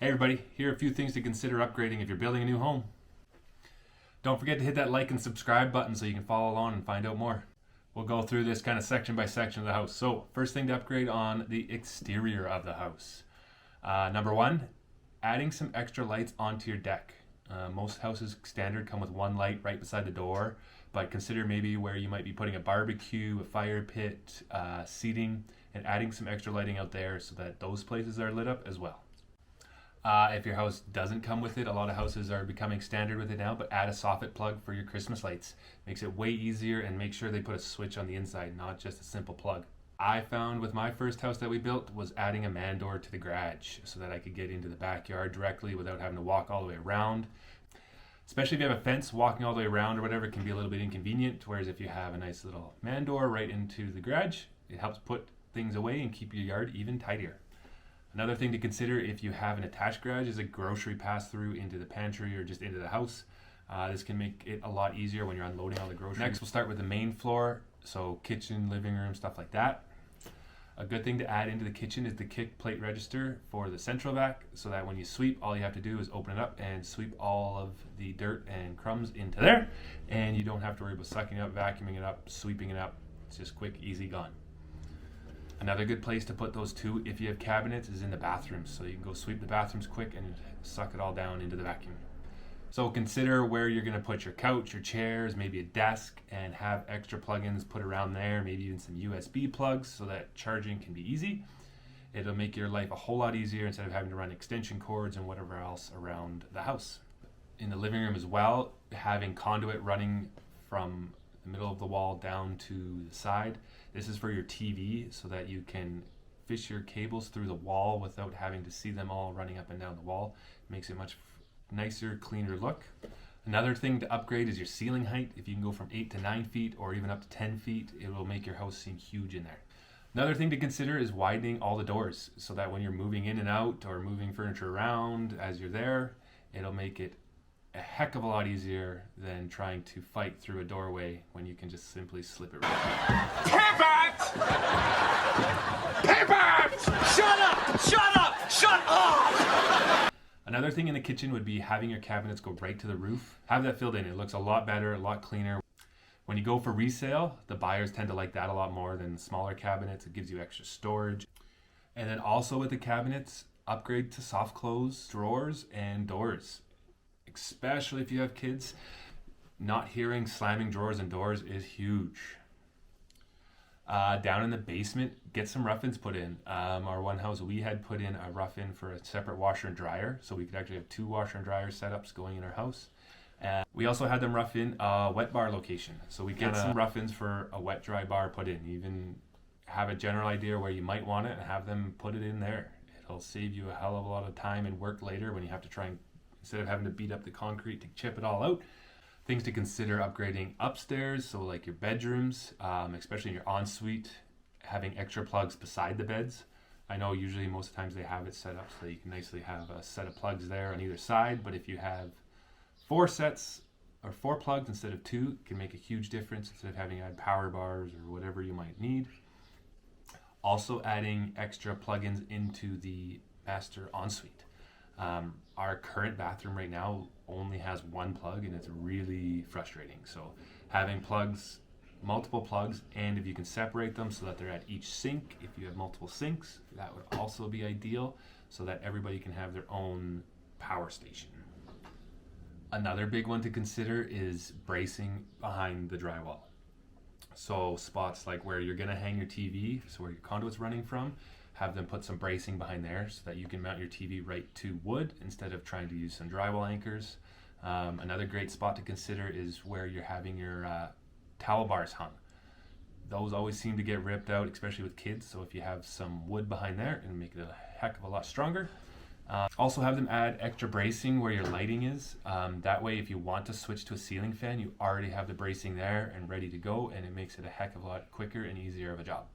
Hey everybody, here are a few things to consider upgrading if you're building a new home. Don't forget to hit that like and subscribe button so you can follow along and find out more. We'll go through this kind of section by section of the house. So first thing to upgrade on the exterior of the house. Number one, adding some extra lights onto your deck. Most houses standard come with one light right beside the door, but consider maybe where you might be putting a barbecue, a fire pit, seating, and adding some extra lighting out there so that those places are lit up as well. If your house doesn't come with it, a lot of houses are becoming standard with it now, but add a soffit plug for your Christmas lights. Makes it way easier, and make sure they put a switch on the inside, not just a simple plug. I found with my first house that we built was adding a man door to the garage so that I could get into the backyard directly without having to walk all the way around. Especially if you have a fence, walking all the way around or whatever can be a little bit inconvenient, whereas if you have a nice little man door right into the garage, it helps put things away and keep your yard even tidier. Another thing to consider if you have an attached garage is a grocery pass-through into the pantry or just into the house. This can make it a lot easier when you're unloading all the groceries. Next, we'll start with the main floor, so kitchen, living room, stuff like that. A good thing to add into the kitchen is the kick plate register for the central vac, so that when you sweep, all you have to do is open it up and sweep all of the dirt and crumbs into there, and you don't have to worry about sucking it up, vacuuming it up, sweeping it up. It's just quick, easy, gone. Another good place to put those two, if you have cabinets, is in the bathrooms. So you can go sweep the bathrooms quick and suck it all down into the vacuum. So consider where you're going to put your couch, your chairs, maybe a desk, and have extra plugins put around there, maybe even some USB plugs so that charging can be easy. It'll make your life a whole lot easier instead of having to run extension cords and whatever else around the house. In the living room as well, having conduit running from the middle of the wall down to the side. This is for your TV so that you can fish your cables through the wall without having to see them all running up and down the wall. It makes it much nicer, cleaner look. Another thing to upgrade is your ceiling height. If you can go from 8 to 9 feet or even up to 10 feet, it will make your house seem huge in there. Another thing to consider is widening all the doors so that when you're moving in and out or moving furniture around as you're there, it'll make it a heck of a lot easier than trying to fight through a doorway when you can just simply slip it right Pivot! Pivot! Shut up! Shut up! Shut up! Another thing in the kitchen would be having your cabinets go right to the roof. Have that filled in. It looks a lot better, a lot cleaner. When you go for resale, the buyers tend to like that a lot more than smaller cabinets. It gives you extra storage. And then also with the cabinets, upgrade to soft close drawers and doors. Especially if you have kids, not hearing slamming drawers and doors is huge. Down in the basement, get some rough-ins put in. Our one house, we had put in a rough-in for a separate washer and dryer, so we could actually have 2 washer and dryer setups going in our house. And we also had them rough in a wet bar location, so we get some rough-ins for a wet-dry bar put in. Even have a general idea where you might want it and have them put it in there. It'll save you a hell of a lot of time and work later when you have to try and instead of having to beat up the concrete to chip it all out. Things to consider upgrading upstairs, so like your bedrooms, especially in your ensuite, having extra plugs beside the beds. I know usually most of the times they have it set up so that you can nicely have a set of plugs there on either side, but if you have 4 sets or 4 plugs instead of 2, it can make a huge difference instead of having to add power bars or whatever you might need. Also adding extra plugins into the master ensuite. Our current bathroom right now only has 1 plug and it's really frustrating. So having plugs, multiple plugs, and if you can separate them so that they're at each sink, if you have multiple sinks, that would also be ideal so that everybody can have their own power station. Another big one to consider is bracing behind the drywall. So spots like where you're going to hang your TV, so where your conduit's running from, have them put some bracing behind there so that you can mount your TV right to wood instead of trying to use some drywall anchors. Another great spot to consider is where you're having your towel bars hung. Those always seem to get ripped out, especially with kids, so if you have some wood behind there, it'll make it a heck of a lot stronger. Also have them add extra bracing where your lighting is. That way if you want to switch to a ceiling fan, you already have the bracing there and ready to go, and it makes it a heck of a lot quicker and easier of a job.